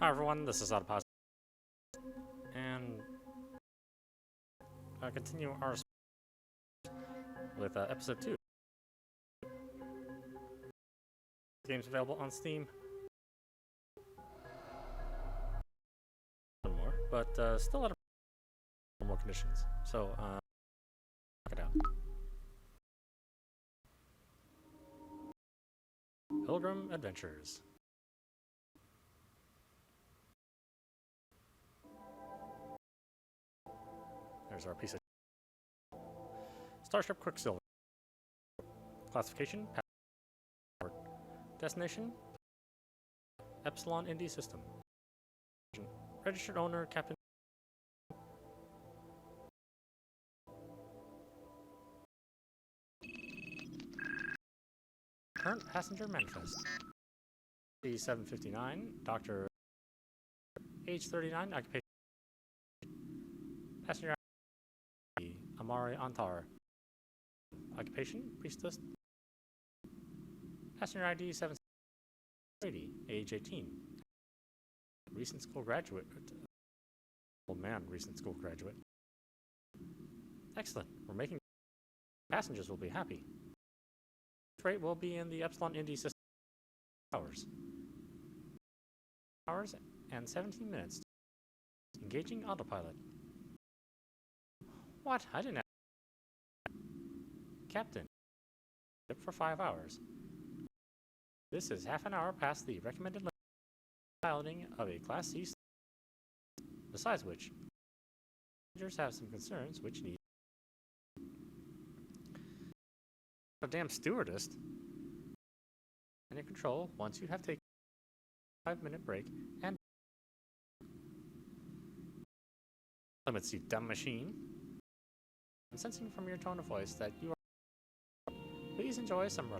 Hi everyone, this is audap, and I continue our with episode 2. Games available on Steam. One more, but still out of more conditions. So check it out. Pilgram Adventures. There's our piece of Starship Quicksilver. Classification, passport. Destination, Epsilon Indi system. Registered owner, Captain. Current passenger manifest. D759, Doctor. Age 39, occupation. Passenger Amari Antar. Occupation, priestess. Passenger ID 780, age 18. Recent school graduate. Old man, recent school graduate. Excellent. We're making passengers will be happy. This rate will be in the Epsilon Indi system. Hours and 17 minutes. Engaging autopilot. What? I didn't have Captain. For 5 hours. This is half an hour past the recommended limit piloting of a Class C. Besides which, passengers have some concerns which need a damn stewardess. And in control once you have taken a 5-minute break and limits, you dumb machine. I'm sensing from your tone of voice that you are. Please enjoy some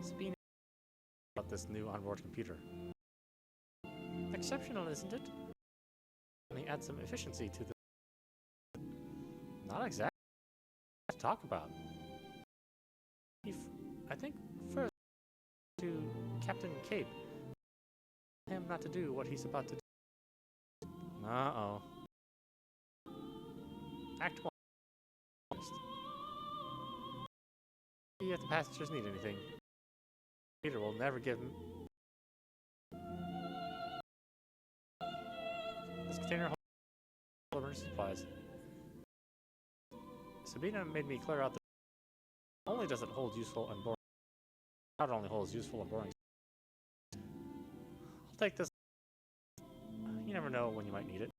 Speed about this new onboard computer. Exceptional, isn't it? Let me add some efficiency to the. Not exactly to talk about. I think first to Captain Cape. Him not to do what he's about to do. Uh-oh. Act 1. See if the passengers need anything. Peter will never give him. This container holds emergency supplies. Sabina made me clear out that not only does it hold useful and boring, not only holds useful and boring. I'll take this. You never know when you might need it.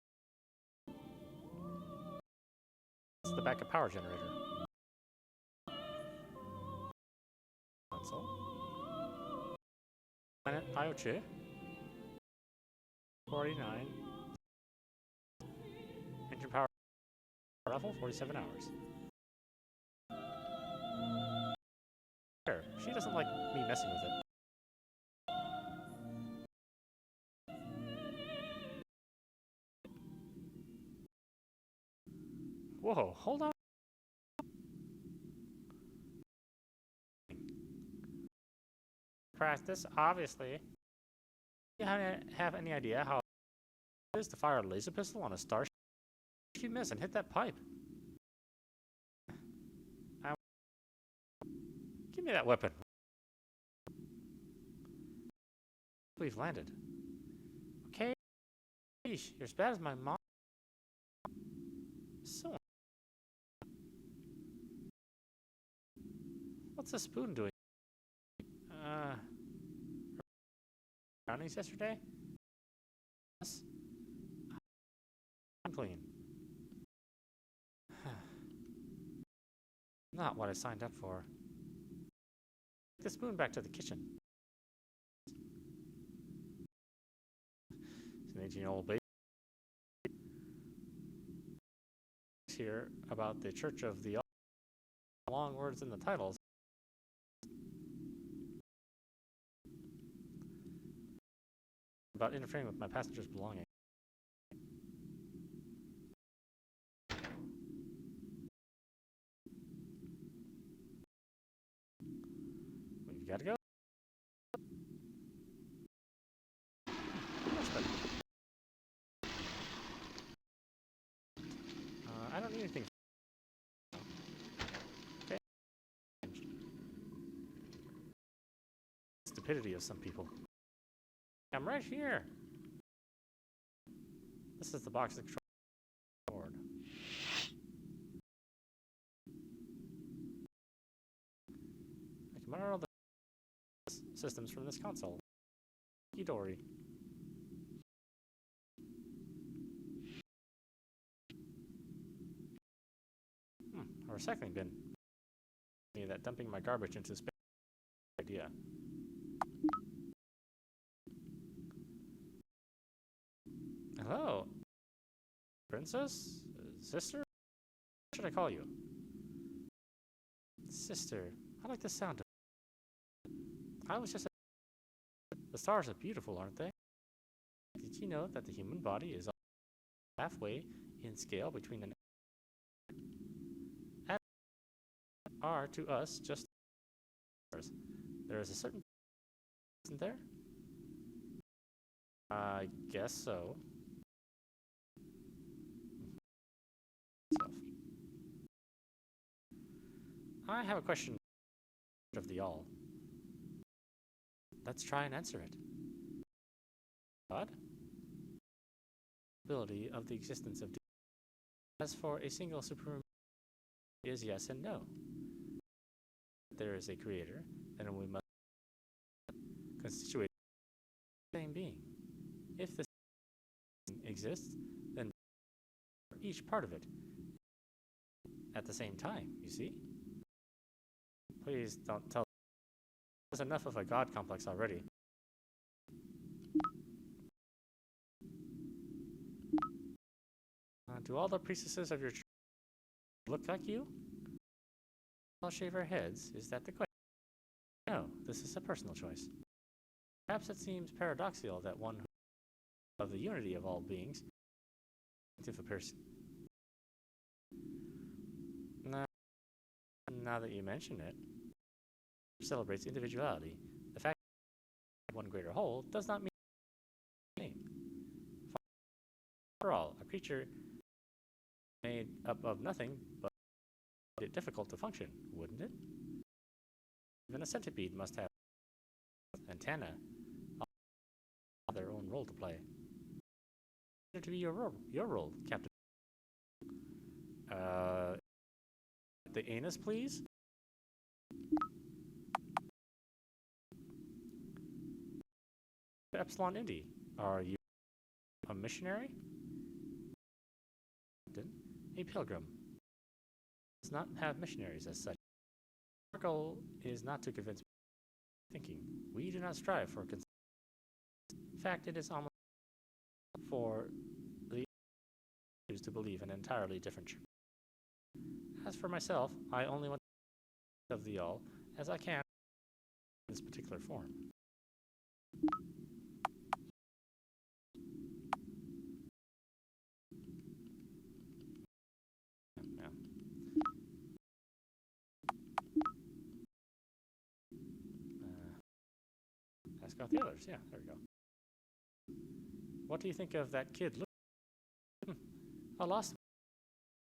It's the backup power generator. Console. Planet Ioche. 49. Engine power level 47 hours. There. She doesn't like me messing with it. Whoa, hold on. Practice, obviously. You have any idea how it is to fire a laser pistol on a starship? If you miss and hit that pipe. Give me that weapon. We've landed. Okay. You're as bad as my mom. So. What's the spoon doing? Brownies yesterday? Yes. Clean. Not what I signed up for. Take the spoon back to the kitchen. It's an 18-year-old baby. Here about the Church of the long words in the titles. About interfering with my passenger's belongings. We've got to go. stupidity of some people. I'm right here. This is the box that controls the board. I can monitor all the systems from this console. Dory. A recycling bin. That dumping my garbage into space idea. Hello, princess, sister. What should I call you? Sister. I like the sound of it. I was just. The stars are beautiful, aren't they? Did you know that the human body is halfway in scale between an atoms are to us just stars? There is a certain, isn't there? I guess so. I have a question of the all. Let's try and answer it. God? Ability of the existence of as for a single supreme is yes and no. There is a creator, and we must constitute the same being. If this exists, then each part of it at the same time, you see? Please don't tell. There's enough of a God complex already. Do all the priestesses of your church look like you? All shave our heads. Is that the question? No, this is a personal choice. Perhaps it seems paradoxical that one who of the unity of all beings, if a person. Now that you mention it, celebrates individuality. The fact that one greater whole does not mean name. After all, a creature made up of nothing but made it difficult to function, wouldn't it? Even a centipede must have antennae, their own role to play. To be your role, Captain. The anus, please. Epsilon Indi, are you a missionary? A pilgrim. Does not have missionaries as such. Our goal is not to convince thinking. We do not strive for consensus. In fact, it is almost for the Jews to believe an entirely different truth. As for myself, I only want to of the all as I can in this particular form. Ask out the others. Yeah, there we go. What do you think of that kid? Look, a lost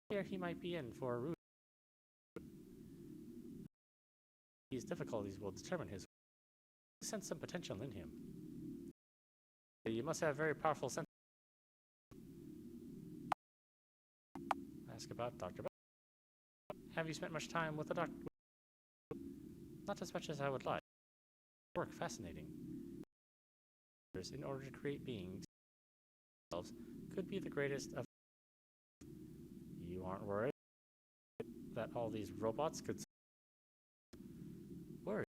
here he might be in for a route. These difficulties will determine his. Sense some potential in him. You must have very powerful sense. Ask about Dr. Have you spent much time with the doctor? Not as much as I would like. Work fascinating. In order to create beings themselves could be the greatest of. You aren't worried that all these robots could worry?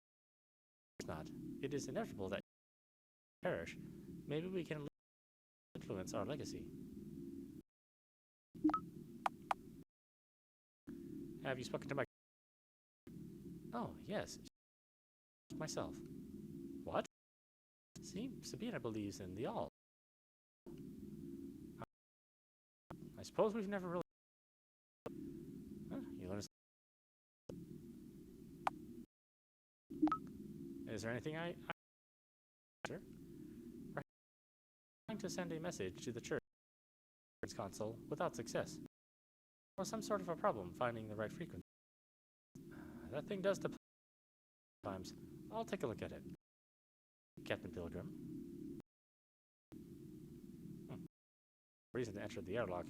It's not. It is inevitable that perish. Maybe we can influence our legacy. Have you spoken to my? Oh yes, myself. What? See, Sabina believes in the all. I suppose we've never really. You learn. Is there anything I sure? We're trying to send a message to the church console without success, or some sort of a problem finding the right frequency. That thing does depend. Sometimes I'll take a look at it. Captain Pilgrim. Reason to enter the airlock.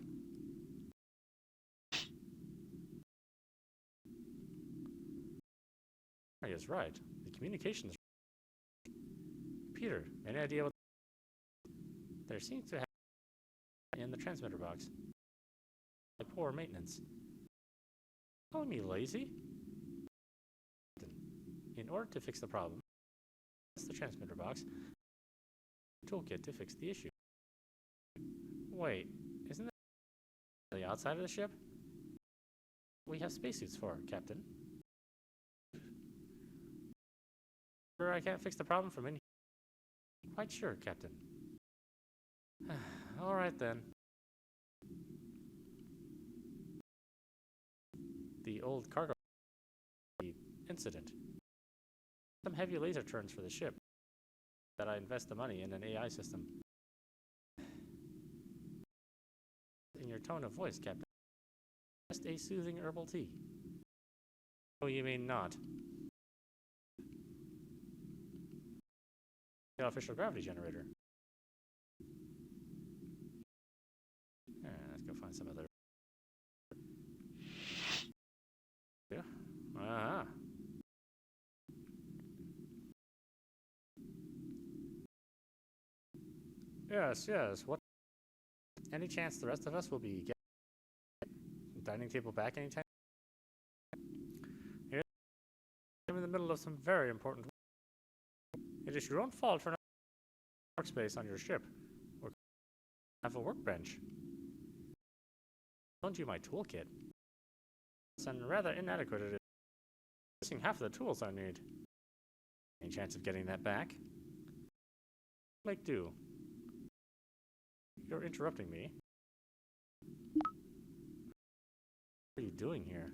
He is right. The communications. Peter, any idea what? There seems to have in the transmitter box. Poor maintenance. Calling me lazy? In order to fix the problem, that's the transmitter box. Toolkit to fix the issue. Wait, isn't that the outside of the ship? We have spacesuits for, Captain. Sure, I can't fix the problem from in here. Quite sure, Captain. All right then. The old cargo incident. Some heavy laser turns for the ship. That I invest the money in an AI system. In your tone of voice, Captain. Just a soothing herbal tea. Oh, you mean not? The artificial gravity generator. Let's go find some other. Yeah. Ah. Yes. What? Any chance the rest of us will be getting the dining table back anytime? Here, I'm in the middle of some very important work. It is your own fault for not having workspace on your ship, or have a workbench. Loaned you my toolkit. And rather inadequate it is. Missing half of the tools I need. Any chance of getting that back? Make do. You're interrupting me. What are you doing here?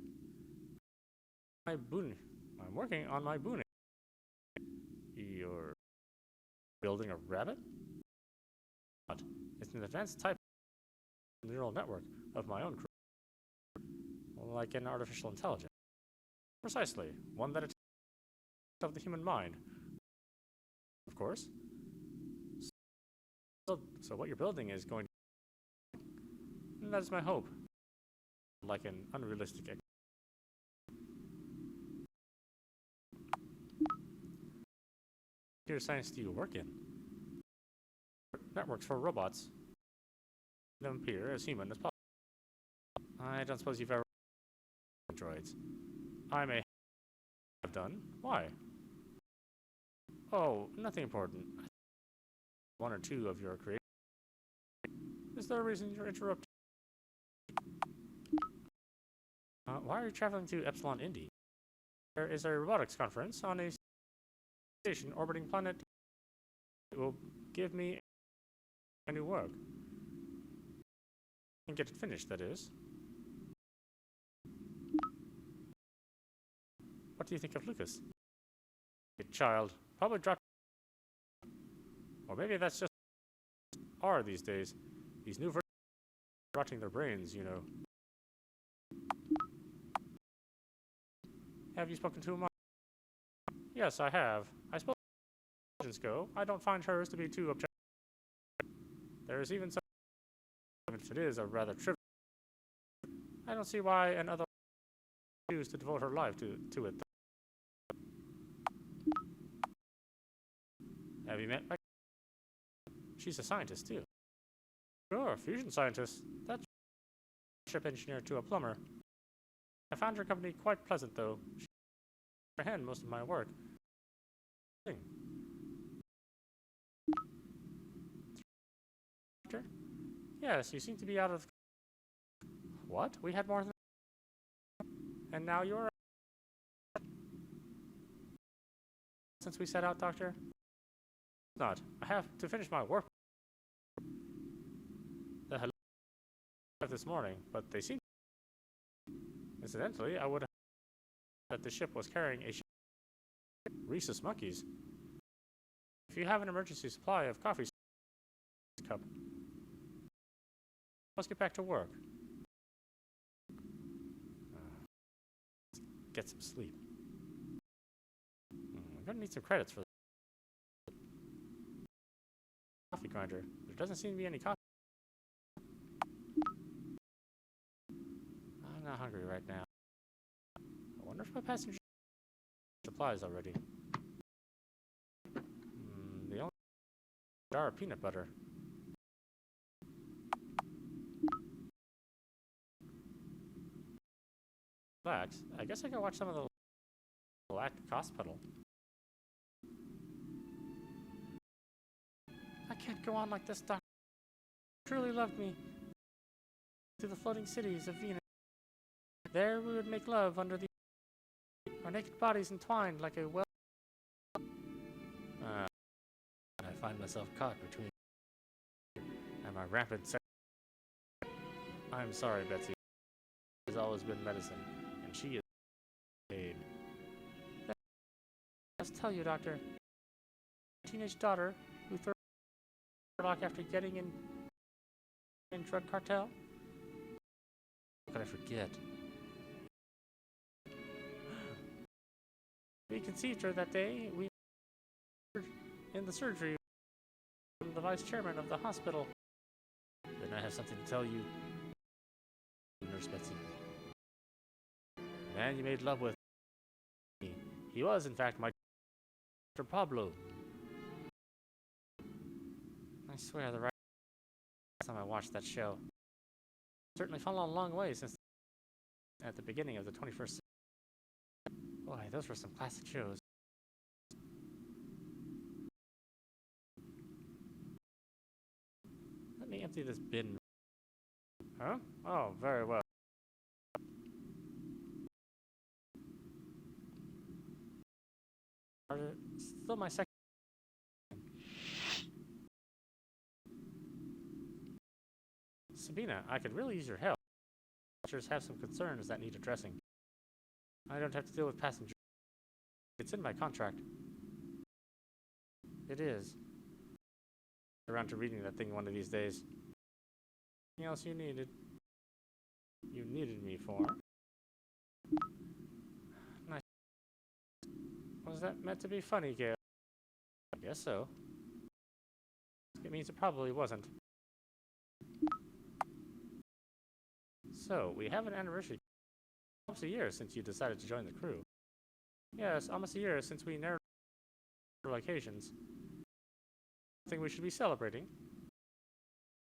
I'm working on my booning. You're building a rabbit? It's an advanced type of neural network of my own crew. Like an artificial intelligence. Precisely. One that attacks of the human mind. Of course. So what you're building is going to... And that is my hope. Like an unrealistic... What computer science do you work in? Networks for robots. Them appear as human as possible. I don't suppose you've ever... Androids. I may have done. Why? Oh, nothing important. One or two of your creations. Is there a reason you're interrupting? Why are you traveling to Epsilon Indi? There is a robotics conference on a station orbiting planet. It will give me a new work. And get it finished, that is. What do you think of Lucas? A child. Probably dropped. Or maybe that's just are these days. These new versions are rotting their brains, you know. Have you spoken to him? Yes, I have. I suppose go. I don't find hers to be too objective. There is even some if it is a rather trivial. I don't see why another choose to devote her life to it. Have you met my... She's a scientist, too. Sure, fusion scientist. That's ship engineer to a plumber. I found her company quite pleasant, though. She comprehend most of my work. Yes, you seem to be out of... What? We had more than... And now you're... Since we set out, Doctor? Not. I have to finish my work. The hello this morning, but they seem... Incidentally, I would have that the ship was carrying a rhesus monkeys. If you have an emergency supply of coffee cup, let's get back to work. Get some sleep. I'm gonna need some credits for this. coffee grinder. There doesn't seem to be any coffee. I'm not hungry right now. I wonder if my passenger supplies already. The only jar of peanut butter. Relax. I guess I can watch some of the Black Hospital. I can't go on like this, Doctor. You truly loved me. To the floating cities of Venus. There we would make love under the our naked bodies entwined like a well. I find myself caught between and my rampant sex. I'm sorry, Betsy. Has always been medicine, and she is paid. I must tell you, Doctor. Teenage daughter who threw lock after getting in drug cartel. How could I forget? We conceived her that day. We were in the surgery from the vice chairman of the hospital. Then I have something to tell you, Nurse Betsy. The man you made love with, he was in fact my Dr. Pablo. I swear the right last time I watched that show. Certainly fallen a long way since at the beginning of the 21st century. Boy, those were some classic shows. Let me empty this bin. Huh? Oh, very well. Still my second. Sabina, I could really use your help. Passengers have some concerns that need addressing. I don't have to deal with passengers. It's in my contract. It is. Around to reading that thing one of these days. Anything else you needed? You needed me for? Nice. Was that meant to be funny, Gail? I guess so. It means it probably wasn't. So, we have an anniversary. Almost a year since you decided to join the crew. Yes, almost a year since we narrowed locations. I think we should be celebrating.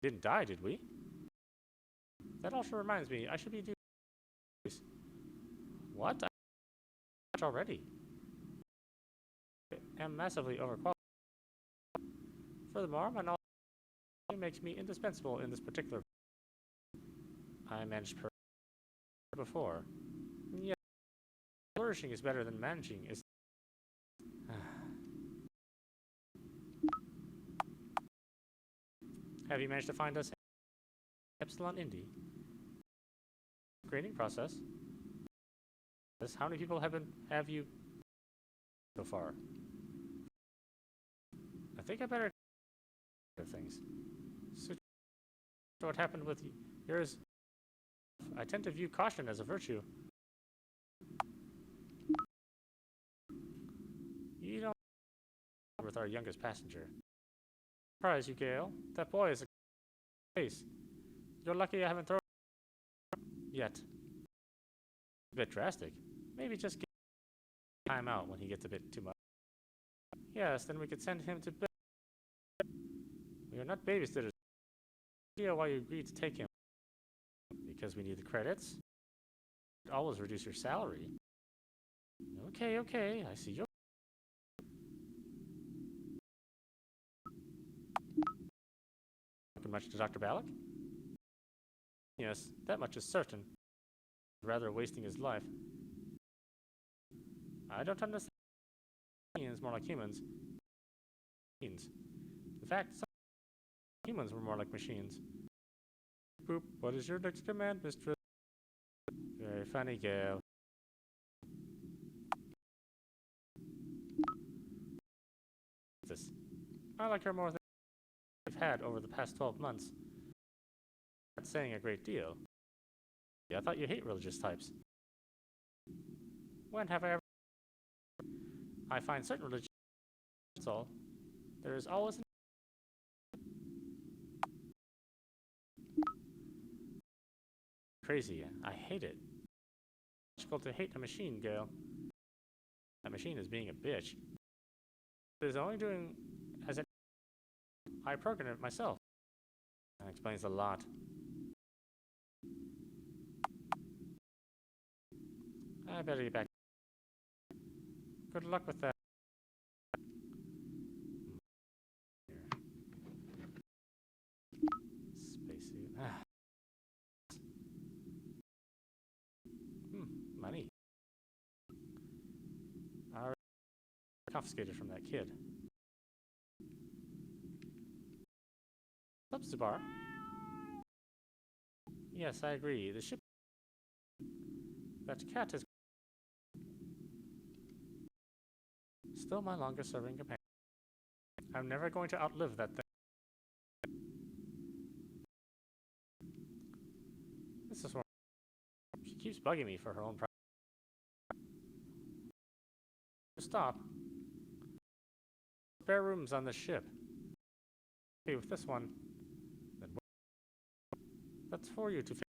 Didn't die, did we? That also reminds me, I should be doing. What? I already. I am massively overqualified. Furthermore, my knowledge makes me indispensable in this particular. I managed before. Yeah, flourishing is better than managing. Is have you managed to find us Epsilon Indi? Grading process. How many people have you so far? I think I better things. So what happened with yours? I tend to view caution as a virtue. You don't with our youngest passenger. Surprise you, Gale. That boy is a face. You're lucky I haven't thrown yet. A bit drastic. Maybe just give time out when he gets a bit too much. Yes, then we could send him to bed. We are not babysitters. I don't know why you agreed to take him. Because we need the credits. Always reduce your salary. Okay, I see you. Talking much to Dr. Ballack? Yes, that much is certain. Rather wasting his life. I don't understand. Machines more like humans. In fact, some humans were more like machines. Boop, what is your next command, mistress? Very funny, Gale. I like her more than I've had over the past 12 months. That's saying a great deal. Yeah, I thought you hate religious types. When have I ever? I find certain religions. That's all. There is always crazy. I hate it. It's difficult to hate a machine, Gale. That machine is being a bitch. It is only doing as it. I programmed it myself. That explains a lot. I better get back. Good luck with that. Spacesuit. Money. I already confiscated from that kid. What's up, Zubar? Yes, I agree. The ship. That cat is still my longest serving companion. I'm never going to outlive that thing. This is where she keeps bugging me for her own pride. Stop. Spare rooms on the ship. Okay, with this one, then that's for you to fix.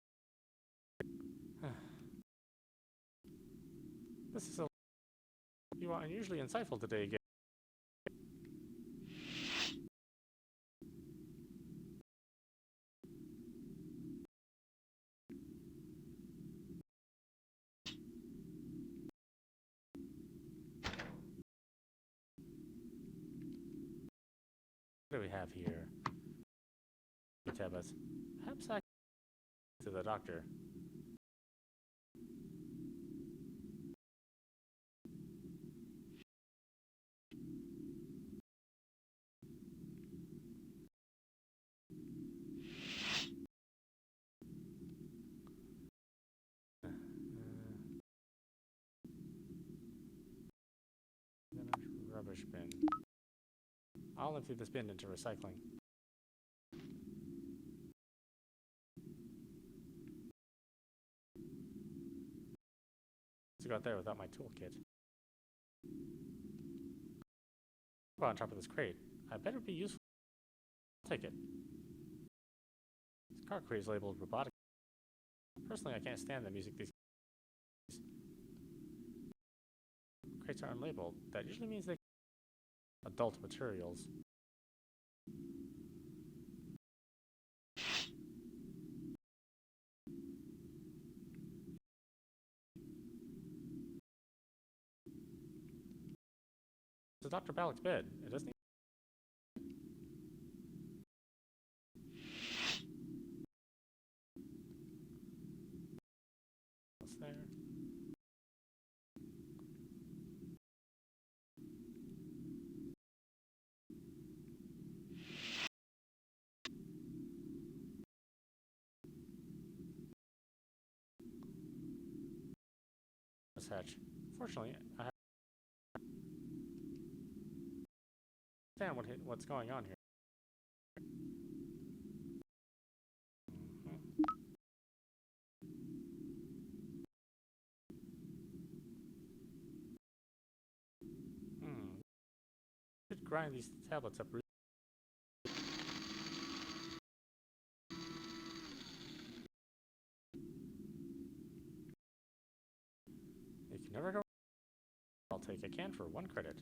This is a. You are unusually insightful today, again. What do we have here? Tablets. Perhaps I to the doctor. Rubbish bin. I'll empty this bin into recycling. To go out there without my toolkit. On top of this crate. I better be useful. I'll take it. This car crate is labeled robotic. Personally, I can't stand the music these crates are unlabeled. That usually means they adult materials. It's Dr. Balak's bed. It doesn't. What's there? Hatch. Fortunately, I have to understand what's going on here. Should grind these tablets up. You can never go. I'll take a can for 1 credit.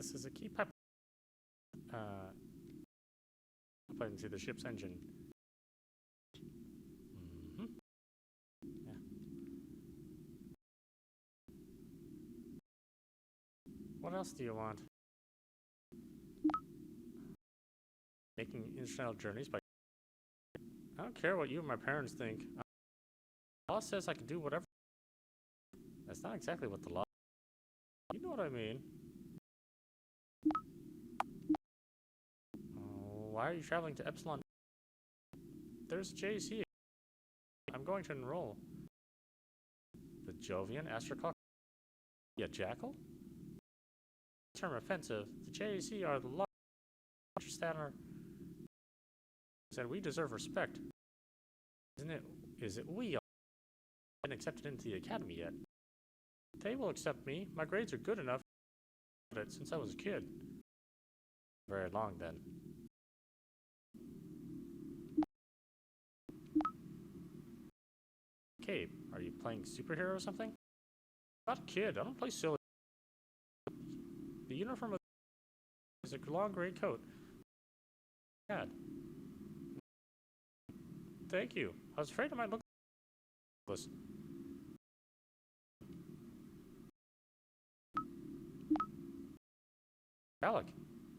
This is a key pipe up into the ship's engine. Mm-hmm. Yeah. What else do you want? Making international journeys by... I don't care what you and my parents think. The law says I can do whatever. That's not exactly what the law... You know what I mean. Oh, why are you traveling to Epsilon? There's JC. I'm going to enroll. The Jovian Astrocock? Yeah, Jackal? Term offensive. The JAC are the law standard, and we deserve respect. Isn't it? Is it we haven't been accepted into the academy yet? They will accept me. My grades are good enough since I was a kid. Very long then. Cape, are you playing superhero or something? Not a kid. I don't play silly. The uniform is a long gray coat. God. Thank you. I was afraid I might look like this. Alec,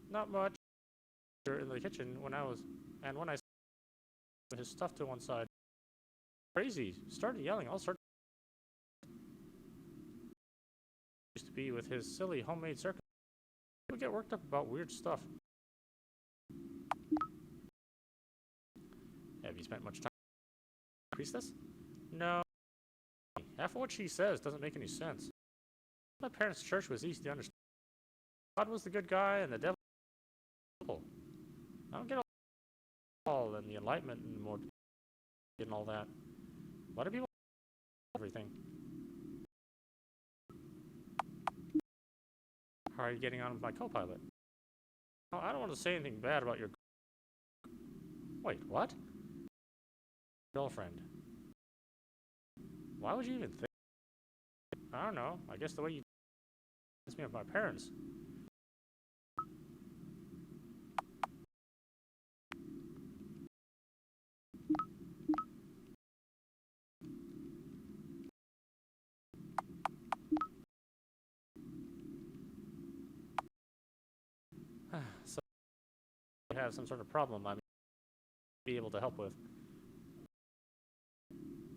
not much. In the kitchen when I put his stuff to one side. Crazy. Started yelling all sorts. Used to be with his silly homemade circus. He would get worked up about weird stuff. Have you spent much time to increase this? No. Half of what she says doesn't make any sense. My parents' church was easy to understand. God was the good guy and the devil was the devil. I don't get all and the enlightenment and more and all that. Why do people everything? How are you getting on with my co-pilot? Oh, I don't want to say anything bad about your... Wait, what? Girlfriend. Why would you even think? I don't know. I guess the way you... me of my parents. So you have some sort of problem I may be able to help with.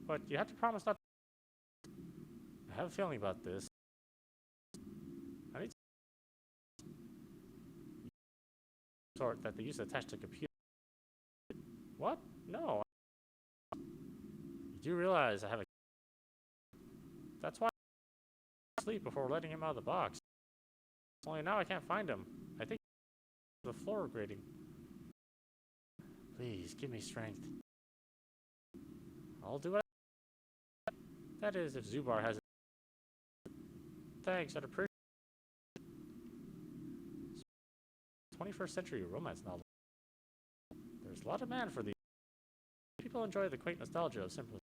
But you have to promise not to... I have a feeling about this. I need sort that they use to attach to computer. What? No. You do realize I have a... That's why I sleep before letting him out of the box. Only now I can't find him. I think the floor grating. Please, give me strength. I'll do it. That is, if Zubar has it. Thanks, I'd appreciate it. 21st century romance novel. There's a lot of demand for these. People enjoy the quaint nostalgia of simplicity.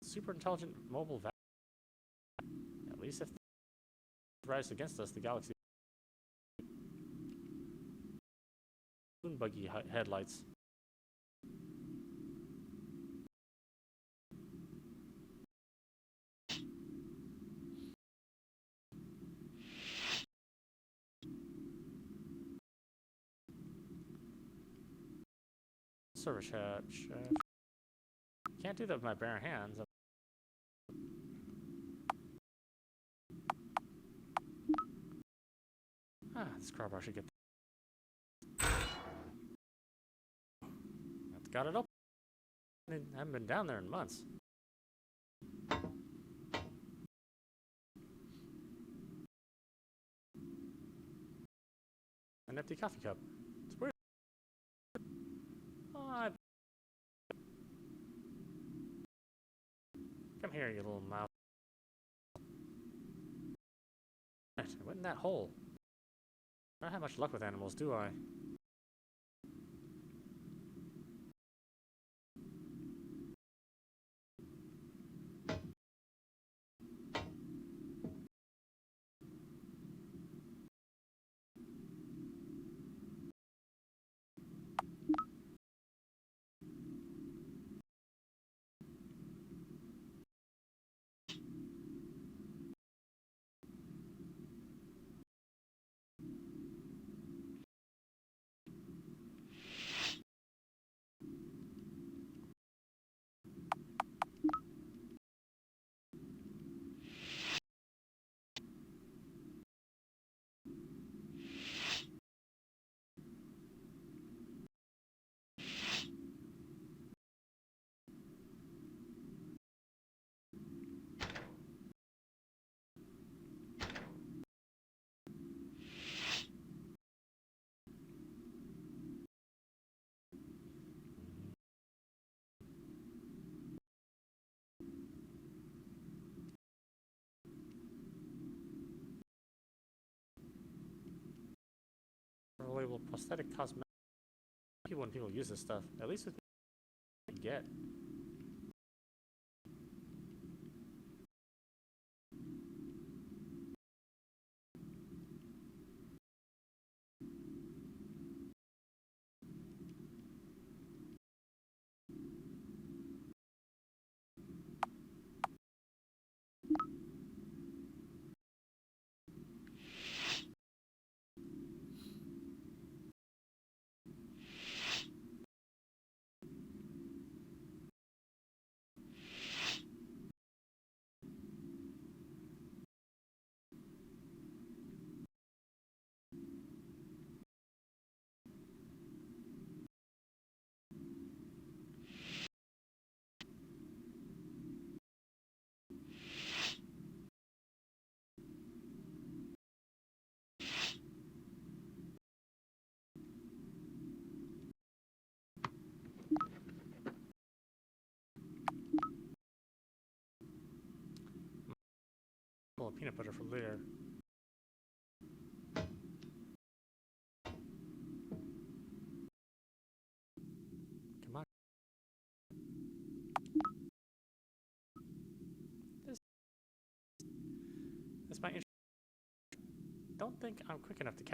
Super intelligent mobile value. At least if they rise against us, the galaxy. Moon buggy headlights. Service hatch. Can't do that with my bare hands. This crowbar should get... That's got it up. I haven't been down there in months. An empty coffee cup. It's weird. Oh, come here, you little mouse. I went in that hole. I don't have much luck with animals, do I? prosthetic cosmetic. People when people use this stuff, at least with me, you get. Peanut butter for later. Come on. This might. Don't think I'm quick enough to catch.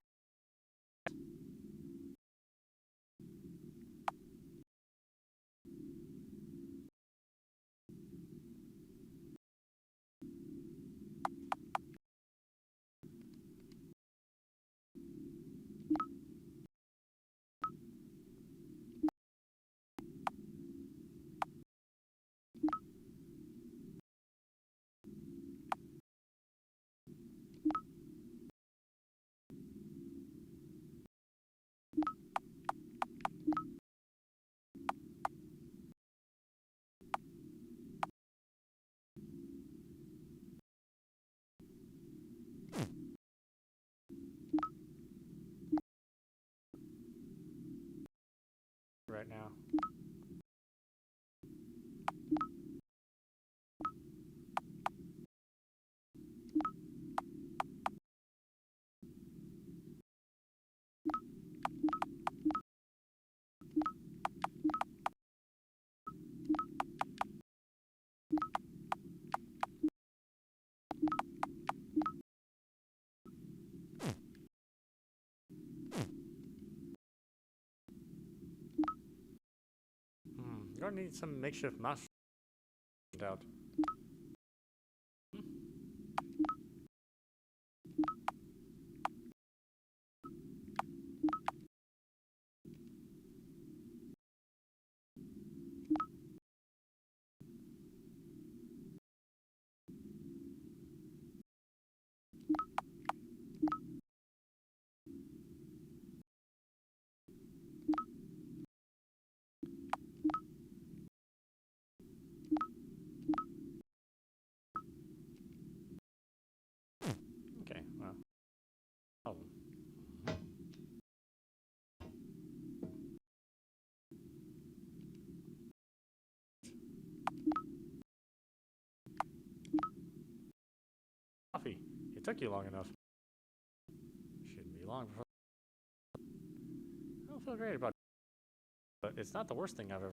Right now. You're gonna need some makeshift mouse out. Okay, well. Problem. Coffee. It took you long enough. Shouldn't be long before. I don't feel great about it, but it's not the worst thing I've ever.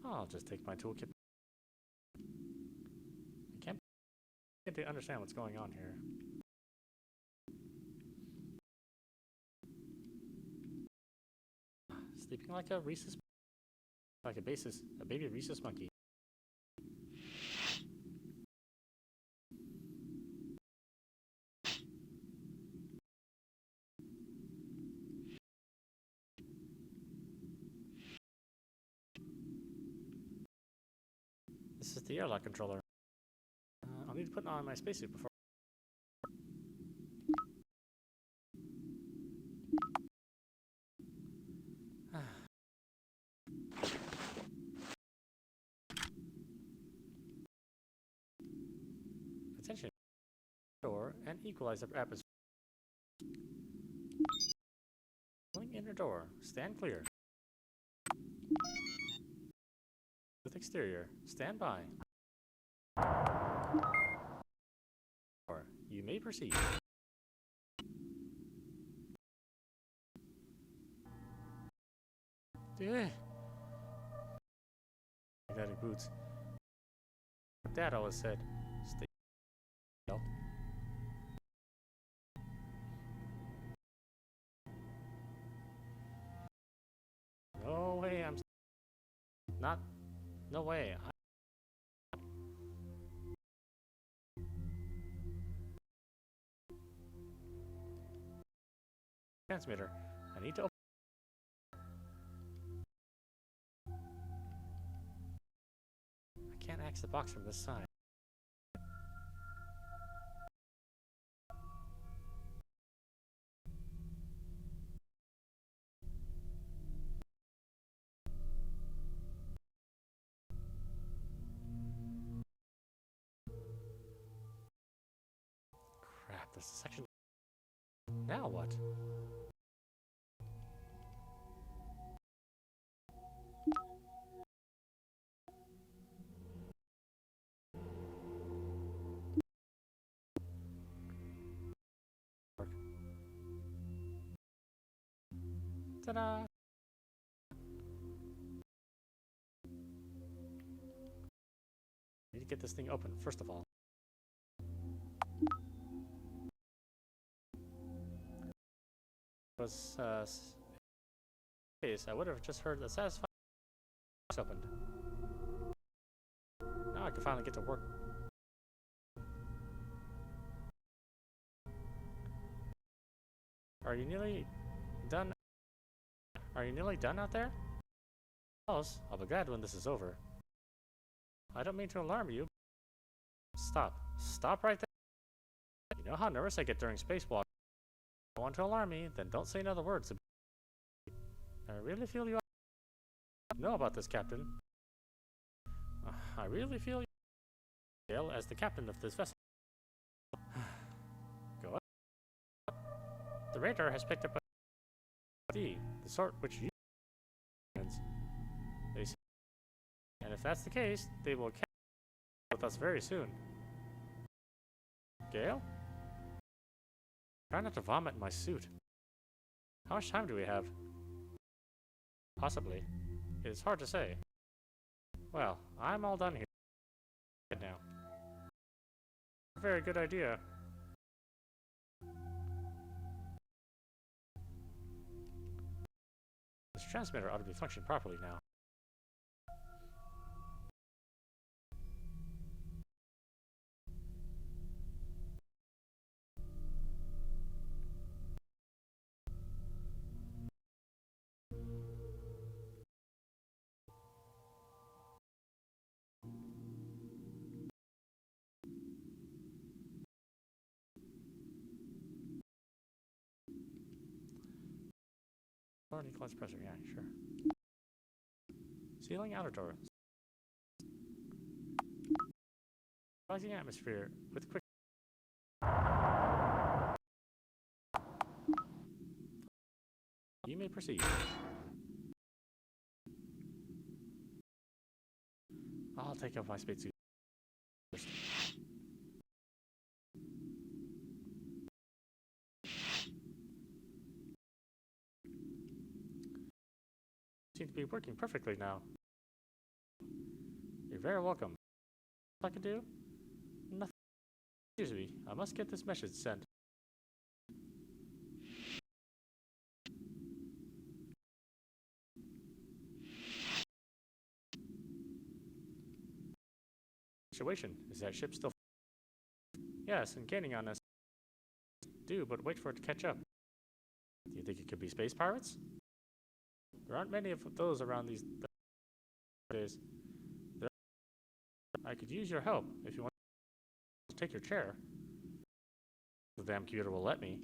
I'll just take my toolkit. I can't get to understand what's going on here. Sleeping like a rhesus, like a baby rhesus monkey. This is the airlock controller. On need to put on my spacesuit before. Attention. Door and equalize the atmosphere. Inner door. Stand clear. With exterior. Stand by. You may proceed. Magnetic boots. Dad always said, stay. No way, I'm not. No way. Transmitter. I need to open. I can't access the box from this side. Crap, there's a section. Now what? Ta-da! Need to get this thing open, first of all. Was case, I would have just heard the satisfying box opened. Now I can finally get to work. Are you nearly done? Are you nearly done out there? Else, I'll be glad when this is over. I don't mean to alarm you. Stop. Stop right there. You know how nervous I get during spacewalk. If you want to alarm me, then don't say another word. I really feel you know about this, Captain. I really feel you as the captain of this vessel. Go up. The radar has picked up a D, the sort which you they see. And if that's the case, they will catch with us very soon. Gale? Try not to vomit in my suit. How much time do we have? Possibly. It is hard to say. Well, I'm all done here now. Very good idea. This transmitter ought to be functioning properly now. Equalize pressure, yeah, sure. Sealing outer door. Rising atmosphere with quick. You may proceed. I'll take off my spacesuit first. Seem to be working perfectly now. You're very welcome. What I can do? Nothing. Excuse me, I must get this message sent. Situation, is that ship still? Yes, and gaining on us. Do, but wait for it to catch up. Do you think it could be space pirates? There aren't many of those around these days. I could use your help if you want. take your chair. The damn computer will let me.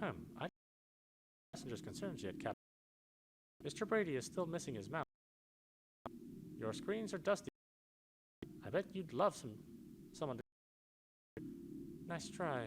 I passengers' concerns yet, Captain. Mr. Brady is still missing his mouse. Your screens are dusty. I bet you'd love someone to... Nice try.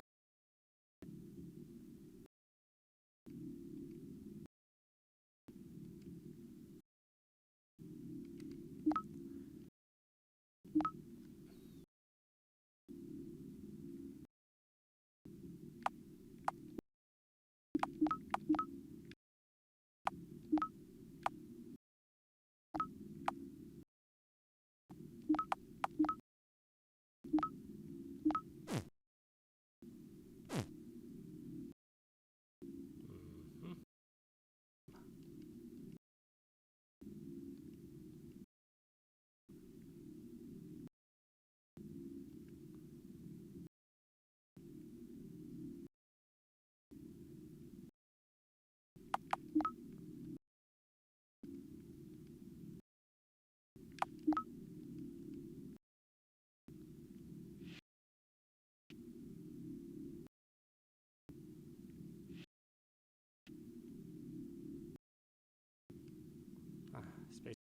Space.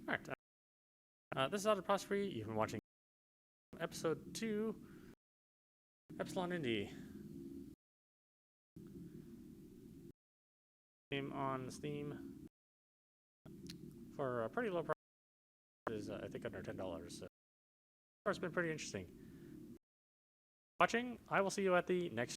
Alright. This is audap. You've been watching episode 2, Epsilon Indi. Game on Steam for a pretty low price. It is, I think, under $10. So it's been pretty interesting. Watching. I will see you at the next